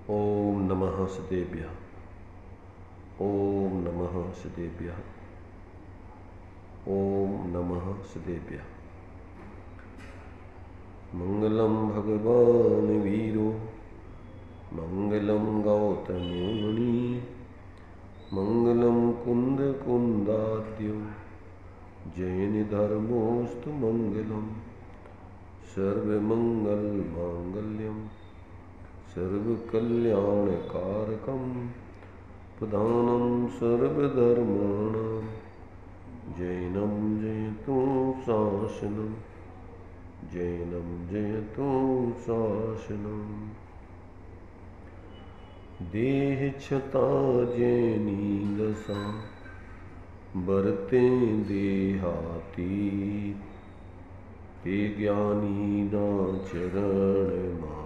ओम नमः सदेभ्यः। ओम नमः सदेभ्यः। ओम नमः सदेभ्यः। मंगलम भगवान वीरो मंगलम गौतमो मुनि मंगलम कुंद कुंदाद्यो जैन धर्मोस्तु मंगलम सर्वमंगल मांगल्यम सर्वकल्याणकारकं प्रधानं सर्वधर्माणां जैनं जयतु शासनं जैनं जयतु शासनं। देह छता जैनी दशा बरते देहाती ते ज्ञानी ना चरण मा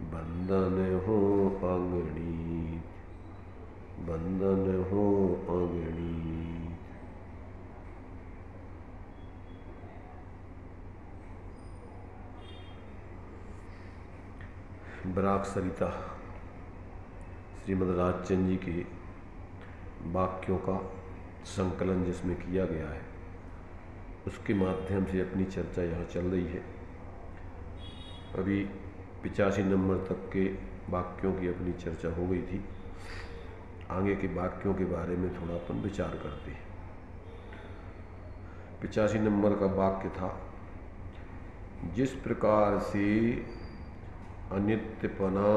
बंधन हो अगणित बंधन हो अगणित। बराक सरिता श्रीमद् राजचंद जी के वाक्यों का संकलन जिसमें किया गया है उसके माध्यम से अपनी चर्चा यहाँ चल रही है। अभी 85 नंबर तक के वाक्यों की अपनी चर्चा हो गई थी। आगे के वाक्यों के बारे में थोड़ा अपन विचार करते हैं। 85 नंबर का वाक्य था, जिस प्रकार से अनित्यपना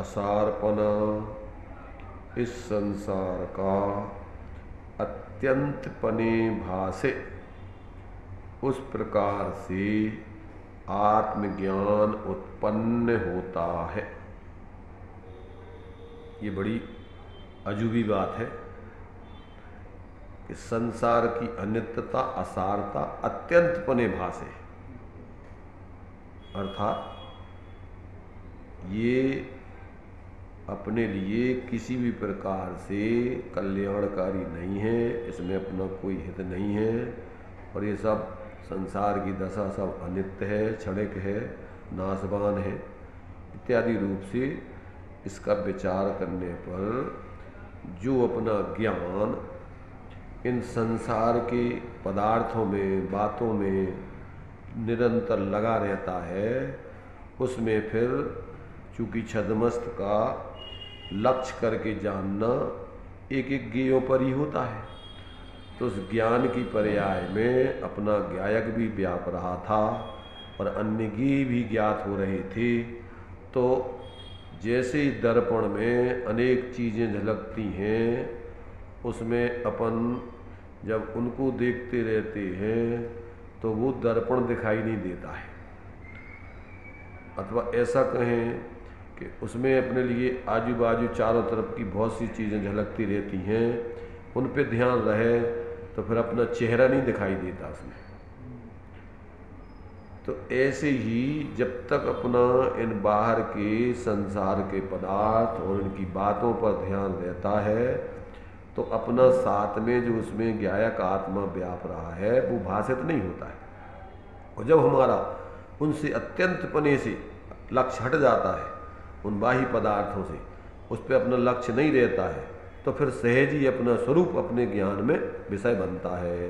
असारपना इस संसार का अत्यंत पने भासे उस प्रकार से आत्मज्ञान उत्पन्न होता है। ये बड़ी अजूबी बात है कि संसार की अनित्यता असारता अत्यंत पने भासे, अर्थात ये अपने लिए किसी भी प्रकार से कल्याणकारी नहीं है, इसमें अपना कोई हित नहीं है और ये सब संसार की दशा सब अनित्य है, क्षणिक है, नाशवान है इत्यादि रूप से इसका विचार करने पर जो अपना ज्ञान इन संसार के पदार्थों में बातों में निरंतर लगा रहता है, उसमें फिर चूँकि छद्मस्त का लक्ष्य करके जानना एक एक ज्ञेयों पर ही होता है, तो उस ज्ञान की पर्याय में अपना ज्ञायक भी व्याप रहा था और अन्य ज्ञेय भी ज्ञात हो रहे थे। तो जैसे ही दर्पण में अनेक चीज़ें झलकती हैं, उसमें अपन जब उनको देखते रहते हैं तो वो दर्पण दिखाई नहीं देता है, अथवा ऐसा कहें कि उसमें अपने लिए आजू बाजू चारों तरफ की बहुत सी चीज़ें झलकती रहती हैं, उन पे ध्यान रहे तो फिर अपना चेहरा नहीं दिखाई देता उसमें। तो ऐसे ही जब तक अपना इन बाहर के संसार के पदार्थ और इनकी बातों पर ध्यान रहता है तो अपना साथ में जो उसमें ज्ञायक आत्मा व्याप रहा है वो भाषित नहीं होता है। और जब हमारा उनसे अत्यंत पने से लक्ष्य हट जाता है, उन बाह्य पदार्थों से उस पर अपना लक्ष्य नहीं रहता है, तो फिर सहज ही अपना स्वरूप अपने ज्ञान में विषय बनता है।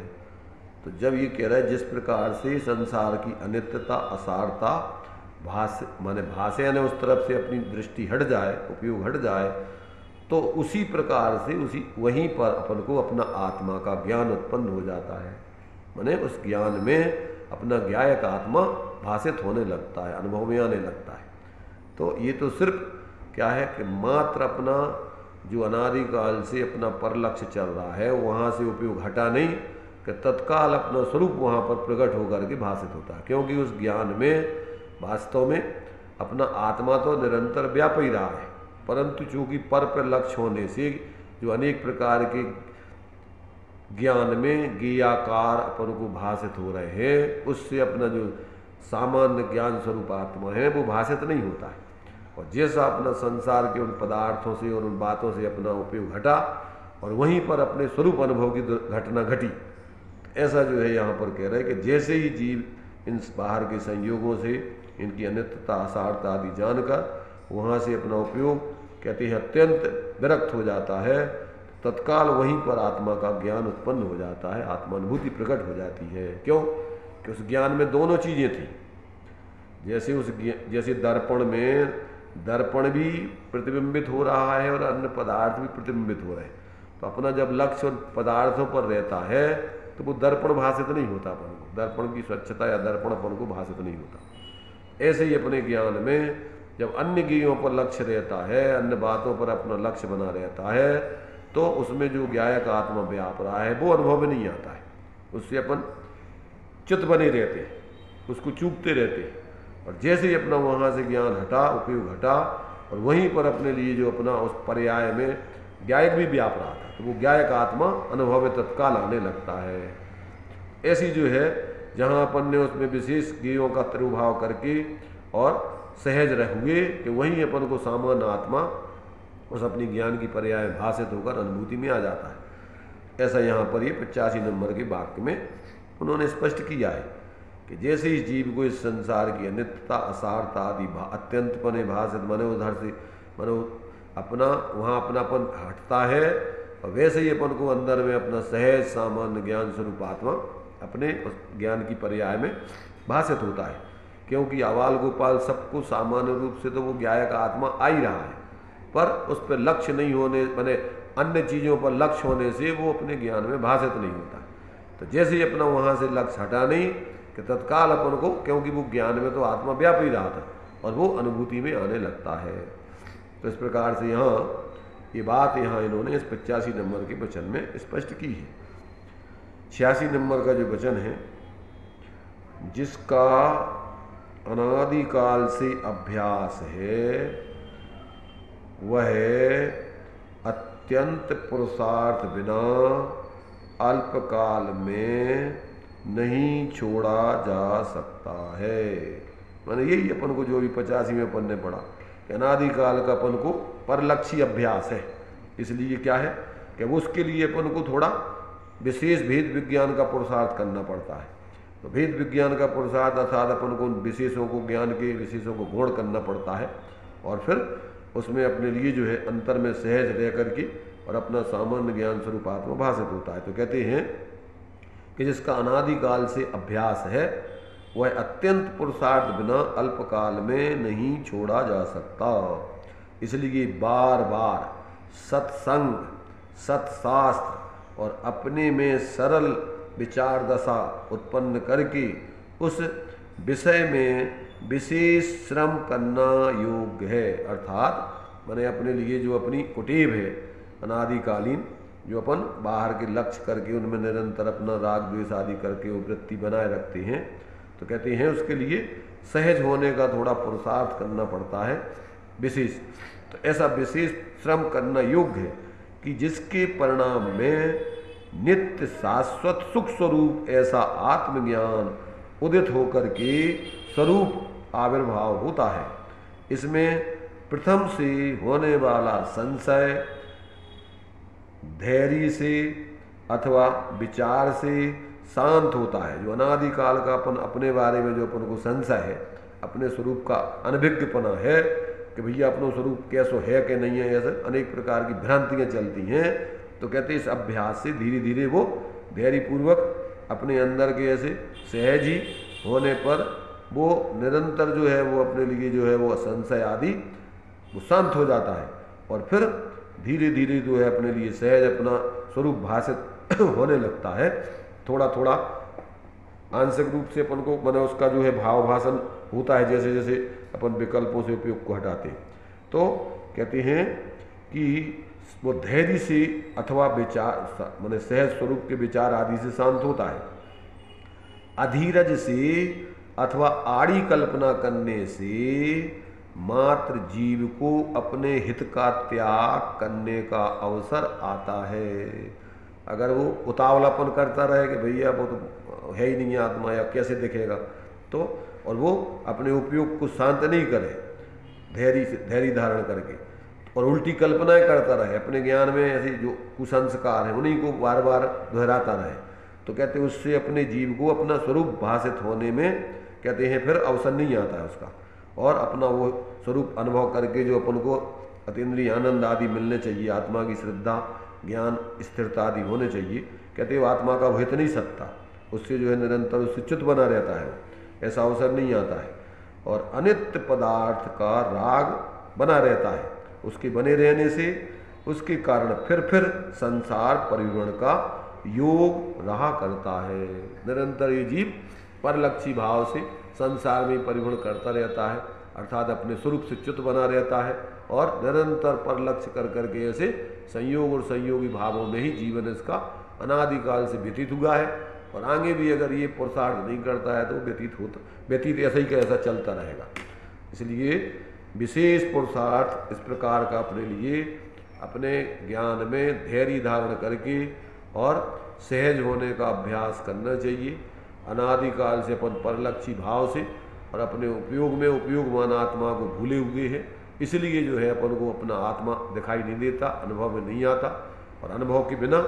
तो जब ये कह रहा है जिस प्रकार से संसार की अनित्यता असारता भाष्य यानी उस तरफ से अपनी दृष्टि हट जाए, उपयोग हट जाए, तो उसी प्रकार से उसी वहीं पर अपन को अपना आत्मा का ज्ञान उत्पन्न हो जाता है। माने उस ज्ञान में अपना ज्ञायक आत्मा भाषित होने लगता है, अनुभव में आने लगता है। तो ये तो सिर्फ क्या है कि मात्र अपना जो अनादिकाल से अपना पर लक्ष्य चल रहा है वहाँ से उपयोग हटा नहीं कि तत्काल अपना स्वरूप वहाँ पर प्रकट होकर के भाषित होता है, क्योंकि उस ज्ञान में वास्तव में अपना आत्मा तो निरंतर व्याप ही रहा है, परंतु चूँकि पर लक्ष्य होने से जो अनेक प्रकार के ज्ञान में ज्ञेयाकार अपन को भाषित हो रहे हैं, उससे अपना जो सामान्य ज्ञान स्वरूप आत्मा है वो भाषित नहीं होता है। और जैसा अपना संसार के उन पदार्थों से और उन बातों से अपना उपयोग हटा और वहीं पर अपने स्वरूप अनुभव की घटना घटी, ऐसा जो है यहाँ पर कह रहे हैं कि जैसे ही जीव इन बाहर के संयोगों से इनकी अनित्यता असारता आदि जानकर वहाँ से अपना उपयोग कहते हैं अत्यंत विरक्त हो जाता है, तत्काल वहीं पर आत्मा का ज्ञान उत्पन्न हो जाता है, आत्मानुभूति प्रकट हो जाती है। क्यों? कि उस ज्ञान में दोनों चीज़ें थी। जैसे दर्पण में दर्पण भी प्रतिबिंबित हो रहा है और अन्य पदार्थ भी प्रतिबिंबित हो रहे हैं, तो अपना जब लक्ष्य उन पदार्थों पर रहता है तो वो दर्पण भाषित नहीं होता अपन को, दर्पण की स्वच्छता या दर्पण अपन को भाषित नहीं होता। ऐसे ही अपने ज्ञान में जब अन्य ज्ञेयों पर लक्ष्य रहता है, अन्य बातों पर अपना लक्ष्य बना रहता है, तो उसमें जो ज्ञायक आत्मा व्याप रहा है वो अनुभव में नहीं आता है। उससे अपन चित्त बने रहते हैं, उसको चूकते रहते हैं, और जैसे ही अपना वहाँ से ज्ञान हटा, उपयोग हटा, और वहीं पर अपने लिए जो अपना उस पर्याय में ज्ञायक भी व्याप रहा था, तो वो ज्ञायक आत्मा अनुभव में तत्काल आने लगता है। ऐसी जो है जहाँ अपन ने उसमें विशेष ज्ञेयों का तिरुभाव करके और सहज रह हुए कि वहीं अपन को सामान्य आत्मा उस अपनी ज्ञान की पर्याय भाषित होकर अनुभूति में आ जाता है। ऐसा यहाँ पर ये 85 नंबर के वाक्य में उन्होंने स्पष्ट किया है कि जैसे ही जीव को इस संसार की अनित्यता असारता आदि अत्यंतपने भाषित मनो उधर से मनो अपना वहाँ अपनापन हटता है, और वैसे ही अपन को अंदर में अपना सहज सामान्य ज्ञान स्वरूप आत्मा अपने उस ज्ञान की पर्याय में भाषित होता है। क्योंकि आवाल गोपाल सबको सामान्य रूप से तो वो ज्ञायक आत्मा आ ही रहा है, पर उस पर लक्ष्य नहीं होने माने अन्य चीज़ों पर लक्ष्य होने से वो अपने ज्ञान में भाषित नहीं होता। तो जैसे ही अपना वहाँ से लक्ष्य हटा नहीं कि तत्काल अपन को, क्योंकि वो ज्ञान में तो आत्मा व्याप ही रहा था, और वो अनुभूति में आने लगता है। तो इस प्रकार से यहाँ ये बात यहाँ इन्होंने इस 85 नंबर के वचन में स्पष्ट की है। 86 नंबर का जो वचन है, जिसका अनादिकाल से अभ्यास है वह अत्यंत पुरुषार्थ बिना अल्पकाल में नहीं छोड़ा जा सकता है। माने यही अपन को जो भी 85 में अपन ने पढ़ा कि अनादिकाल का अपन को परलक्षी अभ्यास है, इसलिए क्या है कि वो उसके लिए अपन को थोड़ा विशेष भेद विज्ञान का पुरुषार्थ करना पड़ता है। तो भेद विज्ञान का पुरुषार्थ अर्थात अपन को विशेषों को, ज्ञान के विशेषों को गौण करना पड़ता है, और फिर उसमें अपने लिए जो है अंतर में सहज रह करके और अपना सामान्य ज्ञान स्वरूप आत्मा भाषित होता है। तो कहते हैं कि जिसका अनादिकाल से अभ्यास है वह अत्यंत पुरुषार्थ बिना अल्पकाल में नहीं छोड़ा जा सकता। इसलिए बार बार सत्संग, सत्शास्त्र और अपने में सरल विचार दशा उत्पन्न करके उस विषय में विशेष श्रम करना योग्य है। अर्थात मैंने अपने लिए जो अपनी कुटीब है अनादिकालीन, जो अपन बाहर के लक्ष्य करके उनमें निरंतर अपना राग द्वेष आदि करके वो वृत्ति बनाए रखते हैं, तो कहते हैं उसके लिए सहज होने का थोड़ा पुरुषार्थ करना पड़ता है विशेष। तो ऐसा विशेष श्रम करना योग्य है कि जिसके परिणाम में नित्य शाश्वत सुख स्वरूप ऐसा आत्मज्ञान उदित होकर के स्वरूप आविर्भाव होता है। इसमें प्रथम से होने वाला संशय धैर्य से अथवा विचार से शांत होता है। जो अनादिकाल का अपन अपने बारे में जो अपन को संशय है, अपने स्वरूप का अनभिज्ञपना है कि भैया अपना स्वरूप कैसो है कि नहीं है, ऐसे अनेक प्रकार की भ्रांतियाँ चलती हैं। तो कहते हैं इस अभ्यास से धीरे धीरे वो धैर्यपूर्वक अपने अंदर के ऐसे सहज ही होने पर वो निरंतर जो है वो अपने लिए जो है वो संशय आदि वो शांत हो जाता है, और फिर धीरे धीरे जो है अपने लिए सहज अपना स्वरूप भाषित होने लगता है। थोड़ा थोड़ा आंशिक रूप से अपन को मैंने उसका जो है भाव भाषण होता है, जैसे जैसे अपन विकल्पों से उपयोग को हटाते। तो कहते हैं कि वो धैर्य से अथवा विचार मैंने सहज स्वरूप के विचार आदि से शांत होता है। अधीरज से अथवा आड़ी कल्पना करने से मात्र जीव को अपने हित का त्याग करने का अवसर आता है। अगर वो उतावलापन करता रहे कि भैया वो तो है ही नहीं आत्मा या कैसे दिखेगा, तो और वो अपने उपयोग को शांत नहीं करे धैर्य धारण करके, और उल्टी कल्पनाएं करता रहे, अपने ज्ञान में ऐसे जो कुसंस्कार हैं उन्हीं को बार बार दोहराता रहे, तो कहते हैं उससे अपने जीव को अपना स्वरूप भाषित होने में कहते हैं फिर अवसर नहीं आता है उसका, और अपना वो स्वरूप अनुभव करके जो अपन को अतीन्द्रिय आनंद आदि मिलने चाहिए, आत्मा की श्रद्धा ज्ञान स्थिरता आदि होने चाहिए, कहते वो आत्मा का वो हित नहीं सकता, उससे जो है निरंतर उससे च्युत बना रहता है, ऐसा अवसर नहीं आता है। और अनित्य पदार्थ का राग बना रहता है, उसके बने रहने से उसके कारण फिर संसार परिवर्ण का योग रहा करता है। निरंतर ये जीव परलक्षी भाव से संसार में परिवर्ण करता रहता है, अर्थात अपने स्वरूप से च्युत बना रहता है, और निरंतर परलक्ष्य कर करके ऐसे संयोग और संयोगी भावों में ही जीवन इसका अनादिकाल से व्यतीत हुआ है, और आगे भी अगर ये पुरुषार्थ नहीं करता है तो व्यतीत ऐसा ही का ऐसा चलता रहेगा। इसलिए विशेष पुरुषार्थ इस प्रकार का अपने लिए अपने ज्ञान में धैर्य धारण करके और सहज होने का अभ्यास करना चाहिए। अनादिकाल से अपन परलक्षी भाव से और अपने उपयोग में उपयोगमान आत्मा को भूले हुए हैं, इसलिए जो है अपन को अपना आत्मा दिखाई नहीं देता, अनुभव में नहीं आता, और अनुभव के बिना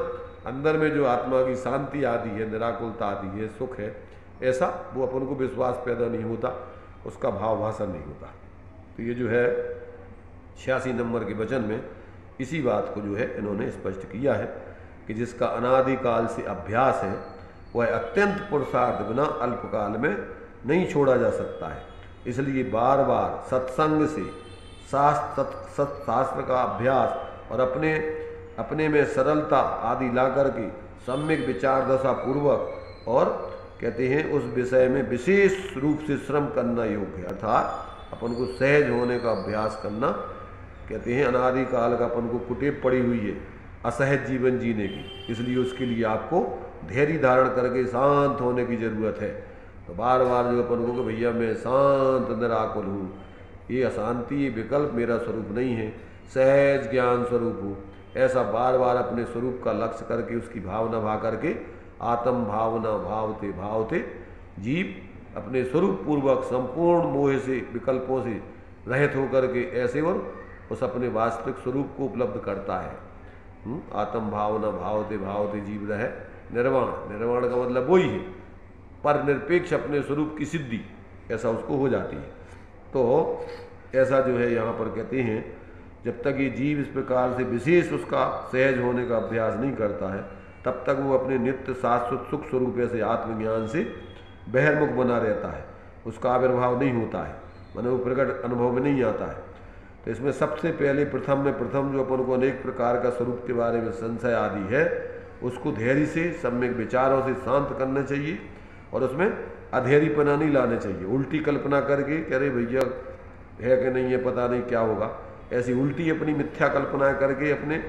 अंदर में जो आत्मा की शांति आदि है, निराकुलता आदि है, सुख है, ऐसा वो अपन को विश्वास पैदा नहीं होता, उसका भाव भाषण नहीं होता। तो ये जो है 86 नंबर के वचन में इसी बात को जो है इन्होंने स्पष्ट किया है कि जिसका अनादिकाल से अभ्यास है वह अत्यंत पुरुषार्थ बिना अल्पकाल में नहीं छोड़ा जा सकता है। इसलिए बार बार सत्संग से शास्त्र का अभ्यास और अपने में सरलता आदि ला करके सम्यक विचार दशा पूर्वक और कहते हैं उस विषय में विशेष रूप से श्रम करना योग्य है, अर्थात अपन को सहज होने का अभ्यास करना। कहते हैं अनादिकाल का अपन को कुटेव पड़ी हुई है असहज जीवन जीने की, इसलिए उसके लिए आपको धैर्य धारण करके शांत होने की ज़रूरत है। तो बार बार जो अपन को कि भैया मैं शांत निराकुल हूँ, ये अशांति ये विकल्प मेरा स्वरूप नहीं है, सहज ज्ञान स्वरूप हूँ, ऐसा बार बार अपने स्वरूप का लक्ष्य करके उसकी भावना भा करके आत्म भावना भावते जीव अपने स्वरूप पूर्वक संपूर्ण मोह से विकल्पों से रहित होकर के ऐसे और उस अपने वास्तविक स्वरूप को उपलब्ध करता है। आत्म भावना भावते जीव रहे निर्वाण का मतलब वही है, पर निरपेक्ष अपने स्वरूप की सिद्धि ऐसा उसको हो जाती है। तो ऐसा जो है यहाँ पर कहते हैं जब तक ये जीव इस प्रकार से विशेष उसका सहज होने का अभ्यास नहीं करता है तब तक वो अपने नित्य शाश्वत सुख स्वरूप ऐसे आत्मज्ञान से बहिर्मुख बना रहता है, उसका आविर्भाव नहीं होता है, माने वो प्रकट अनुभव में नहीं आता है। तो इसमें सबसे पहले प्रथम जो अपन को अनेक प्रकार का स्वरूप के बारे में संशय आदि है उसको धैर्य से सम्यक विचारों से शांत करना चाहिए, और उसमें अधैर्यपना नहीं लाने चाहिए। उल्टी कल्पना करके कह रहे भैया है कि नहीं है पता नहीं क्या होगा, ऐसी उल्टी अपनी मिथ्या कल्पना करके अपने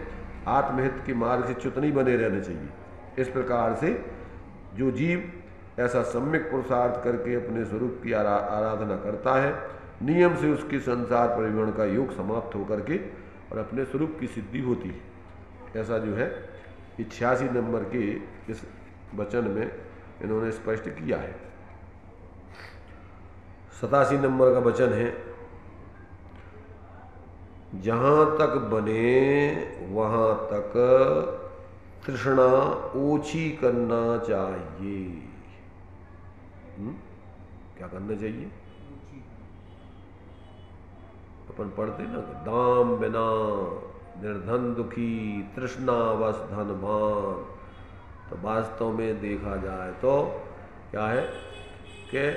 आत्महित के मार्ग से च्युत नहीं बने रहने चाहिए। इस प्रकार से जो जीव ऐसा सम्यक पुरुषार्थ करके अपने स्वरूप की आराधना करता है, नियम से उसके संसार परिवर्ण का योग समाप्त होकर के और अपने स्वरूप की सिद्धि होती है। ऐसा जो है 86 नंबर के इस वचन में इन्होंने स्पष्ट किया है। 87 नंबर का वचन है, जहाँ तक बने वहाँ तक तृष्णा ओछी करना चाहिए। क्या करना चाहिए? अपन पढ़ते ना, दाम बिना निर्धन दुखी तृष्णावश धनवान। तो वास्तव में देखा जाए तो क्या है कि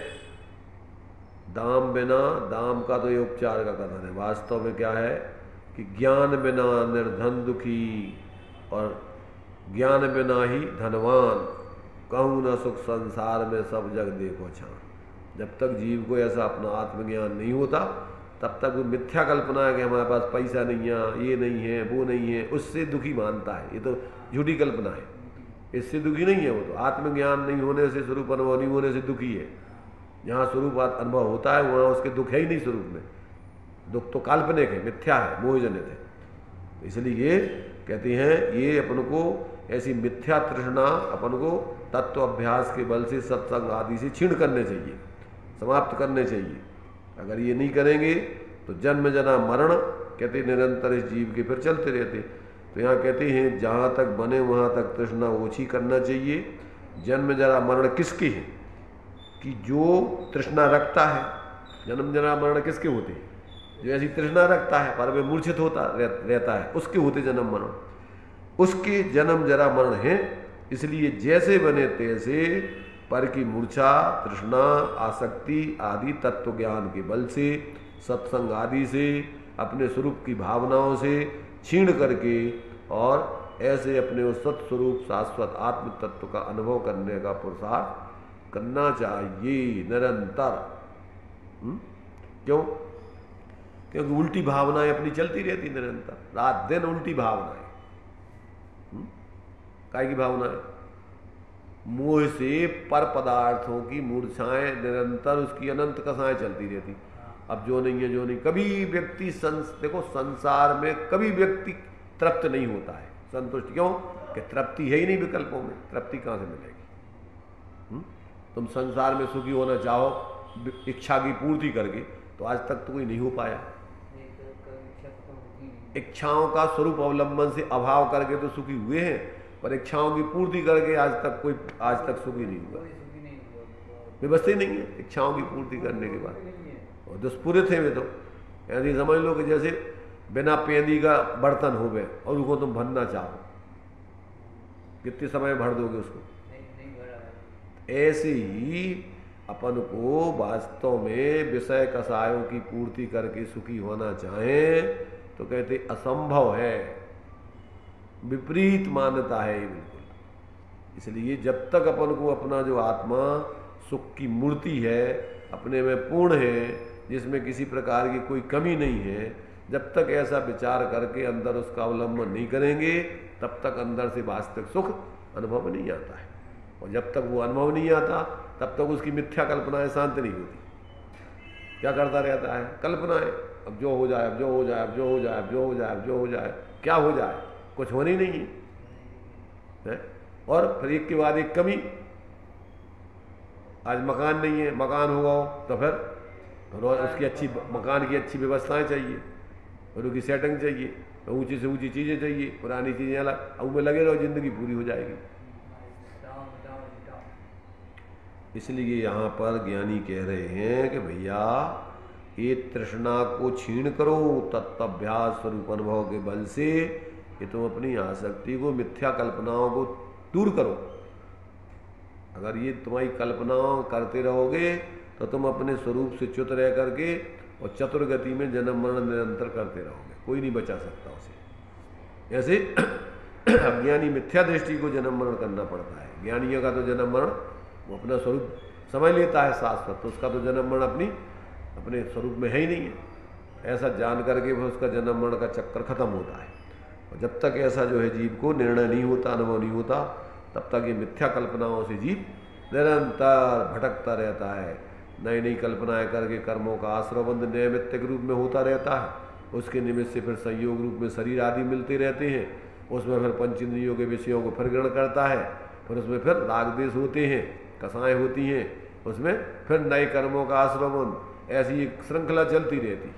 दाम बिना, दाम का तो ये उपचार का कथन है, वास्तव में क्या है कि ज्ञान बिना निर्धन दुखी और ज्ञान बिना ही धनवान, कहूँ न सुख संसार में सब जग देखो छान। जब तक जीव को ऐसा अपना आत्मज्ञान नहीं होता तब तक वो मिथ्या कल्पना है कि हमारे पास पैसा नहीं है, ये नहीं है, वो नहीं है, उससे दुखी मानता है। ये तो झूठी कल्पना है, इससे दुखी नहीं है। वो तो आत्मज्ञान नहीं होने से, स्वरूप अनुभव नहीं होने से दुखी है। जहाँ स्वरूप अनुभव होता है वहाँ उसके दुख है ही नहीं स्वरूप में। दुख तो काल्पनिक है, मिथ्या है, मोहजनित है। इसलिए ये कहते हैं ये अपन को ऐसी मिथ्या तृष्णा अपन को तत्व अभ्यास के बल से सत्संग आदि से छीण करने चाहिए, समाप्त करने चाहिए। अगर ये नहीं करेंगे तो जन्म जना मरण कहते निरंतर इस जीव के फिर चलते रहते। तो यहाँ कहते हैं जहाँ तक बने वहाँ तक तृष्णा ओछी करना चाहिए। जन्म जरा मरण किसकी है? कि जो तृष्णा रखता है, जन्म जरा मरण किसके होते हैं? जो ऐसी तृष्णा रखता है पर वे मूर्छित होता रहता है, उसके होते जन्म मरण, उसके जन्म जरा मरण है। इसलिए जैसे बने तैसे पर की मूर्छा, तृष्णा, आसक्ति आदि तत्व ज्ञान के बल से, सत्संग आदि से, अपने स्वरूप की भावनाओं से छीण करके और ऐसे अपने उस सत्स्वरूप शाश्वत आत्म तत्व का अनुभव करने का पुरुषार्थ करना चाहिए निरंतर। क्यों? क्योंकि उल्टी भावनाएं अपनी चलती रहती निरंतर, रात दिन उल्टी भावनाएं। काय की भावनाएं? मोह से पर पदार्थों की मूर्छाएं निरंतर, उसकी अनंत कथाएं चलती रहती। अब जो नहीं है, जो नहीं, कभी व्यक्ति देखो संसार में कभी व्यक्ति तृप्त नहीं होता है, संतुष्ट। क्यों? कि तृप्ति है ही नहीं विकल्पों में, तृप्ति कहां से मिलेगी? तुम संसार में सुखी होना चाहो इच्छा की पूर्ति करके, तो आज तक तो कोई नहीं हो पाया। इच्छाओं का स्वरूप अवलंबन से अभाव करके तो सुखी हुए हैं, पर इच्छाओं की पूर्ति करके आज तक सुखी नहीं हुआ। व्यवस्था ही नहीं है इच्छाओं की पूर्ति करने के बाद, और दुष्पूरित है वे तो। ऐसे समझ लो कि जैसे बिना पेंदी का बर्तन हो गए और उसको तुम भरना चाहो, कितने समय भर दोगे उसको? ऐसे ही अपन को वास्तव में विषय कसायों की पूर्ति करके सुखी होना चाहें तो कहते असंभव है, विपरीत मान्यता है ये बिल्कुल। इसलिए जब तक अपन को अपना जो आत्मा सुख की मूर्ति है, अपने में पूर्ण है, जिसमें किसी प्रकार की कोई कमी नहीं है, जब तक ऐसा विचार करके अंदर उसका अवलंबन नहीं करेंगे, तब तक अंदर से वास्तविक सुख अनुभव नहीं आता है। और जब तक वो अनुभव नहीं आता, तब तक उसकी मिथ्या कल्पनाएं शांत नहीं होती। क्या करता रहता है? कल्पनाएं, अब जो हो जाए, अब जो हो जाए, अब जो हो जाए, अब जो हो जाए, अब जो हो जाए। क्या हो जाए? कुछ होनी नहीं है। और फिर एक के बाद एक कमी। आज मकान नहीं है, मकान होगा तो फिर उसकी अच्छी मकान की अच्छी व्यवस्थाएं चाहिए, और उसकी सेटिंग चाहिए, ऊंची से ऊंची चीज़ें चाहिए, पुरानी चीज़ें अलग। अब में लगे रहो, जिंदगी पूरी हो जाएगी। इसलिए यहाँ पर ज्ञानी कह रहे हैं कि भैया ये तृष्णा को छीण करो तत्वभ्यास स्वरूप अनुभव के बल से, कि तुम अपनी आसक्ति को, मिथ्या कल्पनाओं को दूर करो। अगर ये तुम्हारी कल्पनाओं करते रहोगे तो तुम अपने स्वरूप से च्युत रह करके और चतुर्गति में जन्म मरण निरंतर करते रहोगे, कोई नहीं बचा सकता उसे। ऐसे अज्ञानी मिथ्या दृष्टि को जन्म मरण करना पड़ता है। ज्ञानियों का तो जन्म मरण वो अपना स्वरूप समझ लेता है शाश्वत, तो उसका तो जन्म मरण अपने स्वरूप में है ही नहीं है। ऐसा जान करके फिर उसका जन्म मरण का चक्कर खत्म होता है। और जब तक ऐसा जो है जीव को निर्णय नहीं होता, अनुभव नहीं होता, तब तक ये मिथ्या कल्पनाओं से जीव निरंतर भटकता रहता है। नई नई कल्पनाएं करके कर्मों का आश्रवबंध नैमित्तिक रूप में होता रहता है। उसके निमित्त से फिर संयोग रूप में शरीर आदि मिलते रहते हैं। उसमें फिर पंचेंद्रियों के विषयों को फिर ग्रहण करता है, फिर उसमें फिर राग द्वेष होते हैं, कसाएँ होती हैं, उसमें फिर नए कर्मों का आश्रवबंध, ऐसी एक श्रृंखला चलती रहती है।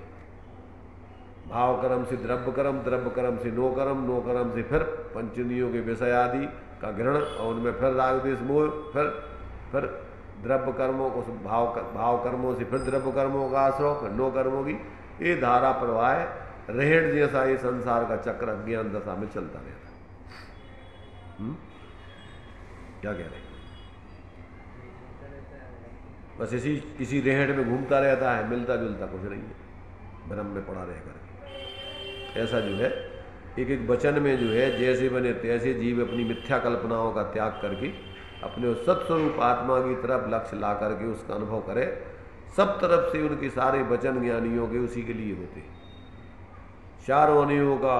भाव कर्म से द्रव्य कर्म, द्रव्य कर्म से नो कर्म, नो कर्म से फिर पंचेंद्रियों के विषय आदि का ग्रहण, और उनमें फिर राग द्वेष मोह, फिर द्रव्य कर्मों को भाव कर्मों से फिर द्रव्य कर्मों का आश्रव, फिर नो कर्मों की ये धारा प्रवाह रहेड़ जैसा ये संसार का चक्र अज्ञान दशा में चलता रहता है। क्या कह रहे हैं? बस इसी रेहड़ में घूमता रहता है, मिलता जुलता कुछ नहीं है, भ्रम में पड़ा रह कर। ऐसा जो है एक एक वचन में जो है जैसे बने तैसे जीव अपनी मिथ्या कल्पनाओं का त्याग करके अपने उस सत्स्वरूप आत्मा की तरफ लक्ष्य ला करके उसका अनुभव करे। सब तरफ से उनके सारे वचन ज्ञानियों के उसी के लिए होते हैं। चारों अनियों का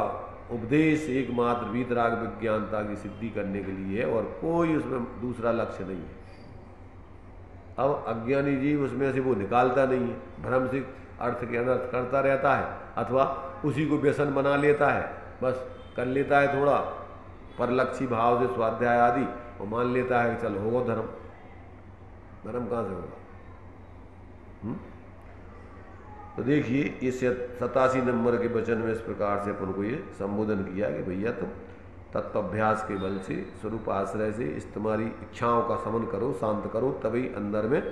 उपदेश एकमात्र वीतराग विज्ञानता की सिद्धि करने के लिए है, और कोई उसमें दूसरा लक्ष्य नहीं है। अब अज्ञानी जीव उसमें से वो निकालता नहीं है, भ्रम से अर्थ के अनर्थ करता रहता है, अथवा उसी को व्यसन बना लेता है, बस कर लेता है थोड़ा परलक्षी भाव से स्वाध्याय आदि, वो मान लेता है कि चल होगा धर्म। धर्म कहाँ से होगा? तो देखिए इस 87 नंबर के वचन में इस प्रकार से अपन को ये संबोधन किया कि भैया तुम तत्वाभ्यास के बल से, स्वरूप आश्रय से इस तुम्हारी इच्छाओं का शमन करो, शांत करो, तभी अंदर में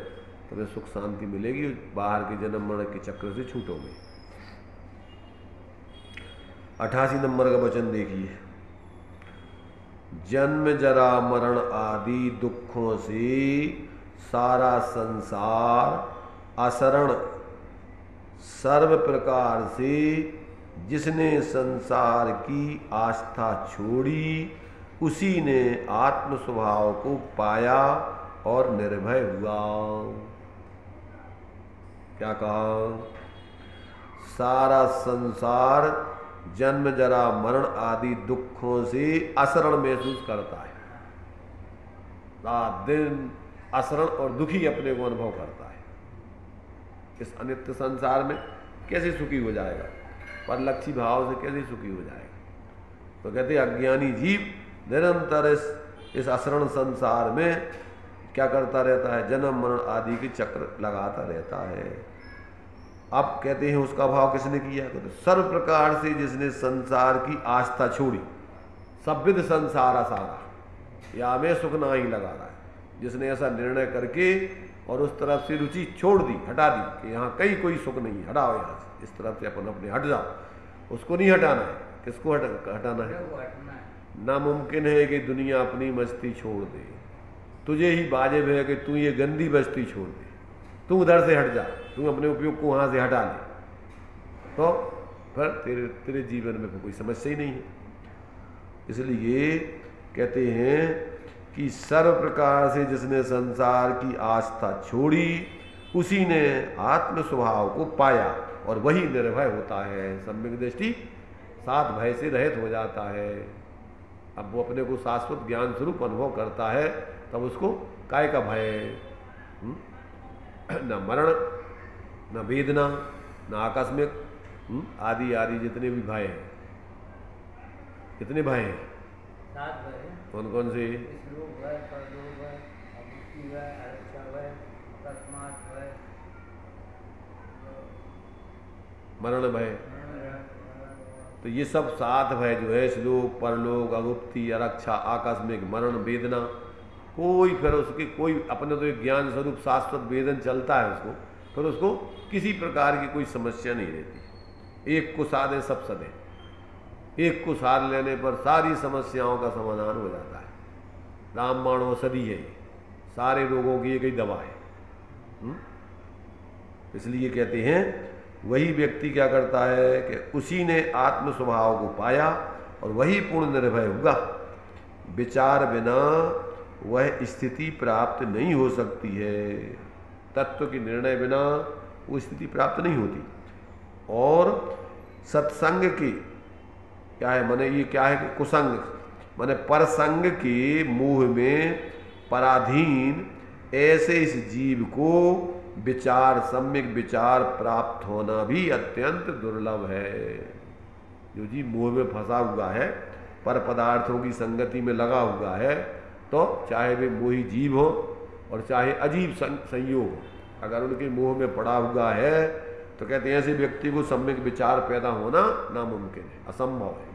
तुम्हें सुख शांति मिलेगी, बाहर के जन्म मरण के चक्र से छूटोगे। 88 नंबर का वचन देखिए, जन्म जरा मरण आदि दुखों से सारा संसार असरण सर्व प्रकार से जिसने संसार की आस्था छोड़ी उसी ने आत्म स्वभाव को पाया और निर्भय हुआ। क्या कहा? सारा संसार जन्म जरा मरण आदि दुखों से असरण महसूस करता है, रात दिन असरण और दुखी अपने को अनुभव करता है। इस अनित्य संसार में कैसे सुखी हो जाएगा? परलक्षी भाव से कैसे सुखी हो जाएगा? तो कहते हैं अज्ञानी जीव निरंतर इस असरण संसार में क्या करता रहता है? जन्म मरण आदि के चक्र लगाता रहता है। अब कहते हैं उसका भाव किसने किया? कहते सर्व प्रकार से जिसने संसार की आस्था छोड़ी, सभ्यद संसार सारा, या में सुख ना ही लगा रहा है, जिसने ऐसा निर्णय करके और उस तरफ से रुचि छोड़ दी, हटा दी कि यहाँ कहीं कोई सुख नहीं, हटाओ यहाँ से, इस तरफ से अपन अपने हट जाओ, उसको नहीं हटाना है। किसको हटाना है? नामुमकिन है कि दुनिया अपनी मस्ती छोड़ दे, तुझे ही वाजिब है कि तू ये गंदी बस्ती छोड़ दे, तू उधर से हट जा, तू अपने उपयोग को वहाँ से हटा ले, तो फिर तेरे जीवन में कोई समस्या ही नहीं है। इसलिए कहते हैं कि सर्व प्रकार से जिसने संसार की आस्था छोड़ी उसी ने आत्म स्वभाव को पाया और वही निर्भय होता है। सम्यक दृष्टि सात भय से रहित हो जाता है। अब वो अपने को शाश्वत ज्ञान स्वरूप अनुभव करता है, तब उसको काय का भय, न मरण, न वेदना, न आकस्मिक आदि आदि जितने भी भय हैं। कितने भय हैं? कौन कौन से? मरण भय। तो ये सब सात भय जो है, श्लोक, परलोक, अगुप्ति, अरक्षा, आकस्मिक, मरण, वेदना, कोई फिर उसकी कोई अपने तो एक ज्ञान स्वरूप शाश्वत वेदन चलता है उसको, फिर उसको किसी प्रकार की कोई समस्या नहीं रहती। एक को साधे सब सदे, एक को साध लेने पर सारी समस्याओं का समाधान हो जाता है। रामबाण औषधि है, सारे रोगों की एक ही दवा है। इसलिए कहते हैं वही व्यक्ति क्या करता है कि उसी ने आत्म स्वभाव को पाया और वही पूर्ण निर्भय हुआ। विचार बिना वह स्थिति प्राप्त नहीं हो सकती है। तत्व के निर्णय बिना वो स्थिति प्राप्त नहीं होती। और सत्संग की क्या है, माने ये क्या है कि कुसंग, माने परसंग के मोह में पराधीन ऐसे इस जीव को विचार, सम्यक विचार प्राप्त होना भी अत्यंत दुर्लभ है। जो जीव मोह में फंसा हुआ है, पर पदार्थों की संगति में लगा हुआ है, तो चाहे वे मोही जीव हो और चाहे अजीब संयोग हो, अगर उनके मोह में पड़ा हुआ है तो कहते हैं ऐसे व्यक्ति को सम्यक विचार पैदा होना नामुमकिन है, असंभव है।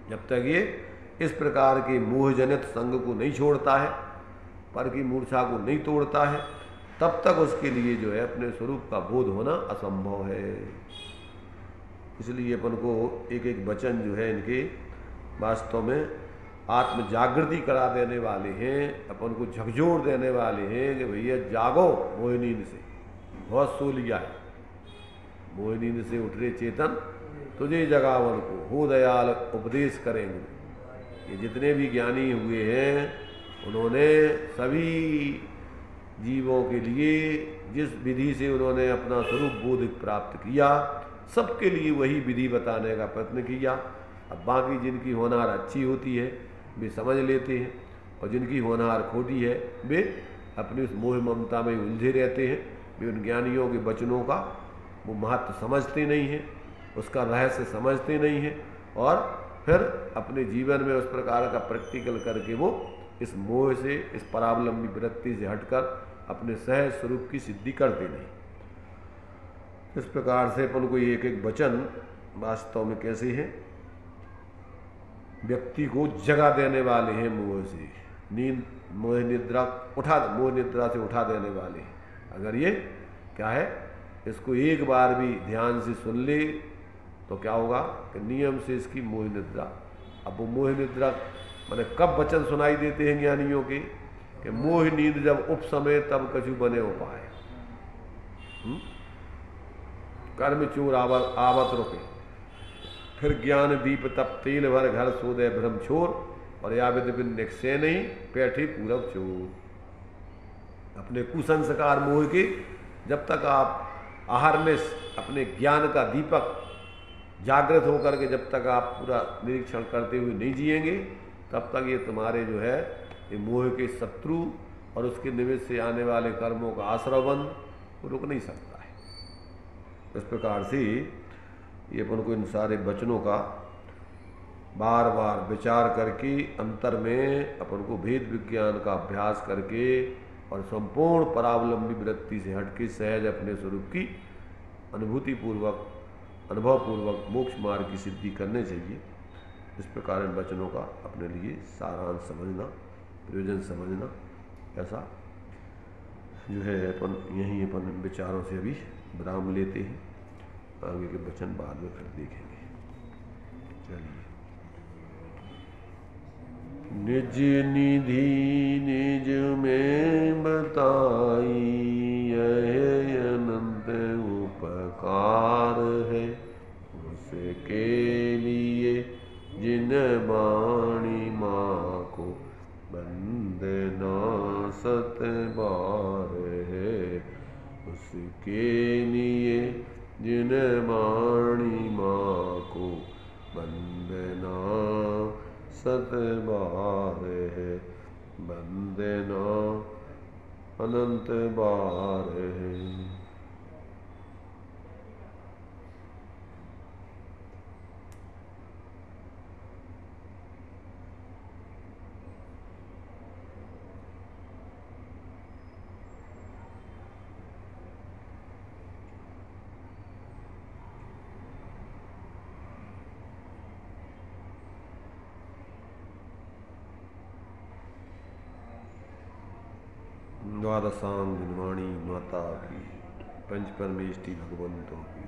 जब तक ये इस प्रकार के मोहजनित संग को नहीं छोड़ता है, पर की मूर्छा को नहीं तोड़ता है, तब तक उसके लिए जो है अपने स्वरूप का बोध होना असंभव है। इसलिए अपन को एक एक वचन जो है इनके वास्तव में आत्म जागृति करा देने वाले हैं, अपन को झकझोर देने वाले हैं कि भैया जागो मोह नींद से, बहुत सो लिया है, मोह नींद से उठ रहे चेतन, तुझे जगावन को हो दयाल उपदेश करेंगे। ये जितने भी ज्ञानी हुए हैं उन्होंने सभी जीवों के लिए जिस विधि से उन्होंने अपना स्वरूप बोध प्राप्त किया, सबके लिए वही विधि बताने का प्रयत्न किया। अब बाकी जिनकी होनहार अच्छी होती है वे समझ लेते हैं, और जिनकी होनहार खोटी है वे अपनी उस मोह ममता में उलझे रहते हैं। वे उन ज्ञानियों के वचनों का वो महत्व समझते नहीं हैं, उसका रहस्य समझते नहीं हैं, और फिर अपने जीवन में उस प्रकार का प्रैक्टिकल करके वो इस मोह से, इस परावलंबी वृत्ति से हटकर अपने सहज स्वरूप की सिद्धि करते नहीं। इस प्रकार से अपन को एक एक वचन वास्तव में कैसे हैं, व्यक्ति को जगा देने वाले हैं मोह से। नींद मोह निद्रा मोह निद्रा से उठा देने वाले। अगर ये क्या है, इसको एक बार भी ध्यान से सुन ले तो क्या होगा कि नियम से इसकी मोह निद्रा। अब वो मोह निद्रा माने कब वचन सुनाई देते हैं ज्ञानियों के कि मोह नींद जब उपसमय तब कछु बने उपाय। कर्म चोर आवत रुके, फिर ज्ञान दीप तप तेल भर घर सोदय भ्रम छोर, और या विद बिन निकसे नहीं बैठे पूरब चोर। अपने कुसंस्कार मोह के जब तक आप आहार में अपने ज्ञान का दीपक जागृत होकर के जब तक आप पूरा निरीक्षण करते हुए नहीं जिएंगे, तब तक ये तुम्हारे जो है ये मोह के शत्रु और उसके निमित्त से आने वाले कर्मों का आश्रयबंध वो रुक नहीं सकता है। इस प्रकार से ये अपन को इन सारे वचनों का बार बार विचार करके अंतर में अपन को भेद विज्ञान का अभ्यास करके और संपूर्ण परावलंबी वृत्ति से हटके सहज अपने स्वरूप की अनुभूति पूर्वक अनुभव पूर्वक मोक्ष मार्ग की सिद्धि करने चाहिए। इस प्रकार इन वचनों का अपने लिए सारांश समझना, प्रयोजन समझना, ऐसा जो है अपन यहीं अपन विचारों से अभी विराम लेते हैं। आगे के वचन बाद में फिर देखेंगे। चलिए। निज निधि निज में बताई, यह अनंत उपकार है, उसके लिए जिन वाणी माँ को वंदना सत बार है। उसके लिए जिन वाणी माँ को वंदना सत बार है, वंदना अनंत बार है। द्वादशांग दिनवाणी माता की, पंच परमेष्टि भगवंतों की।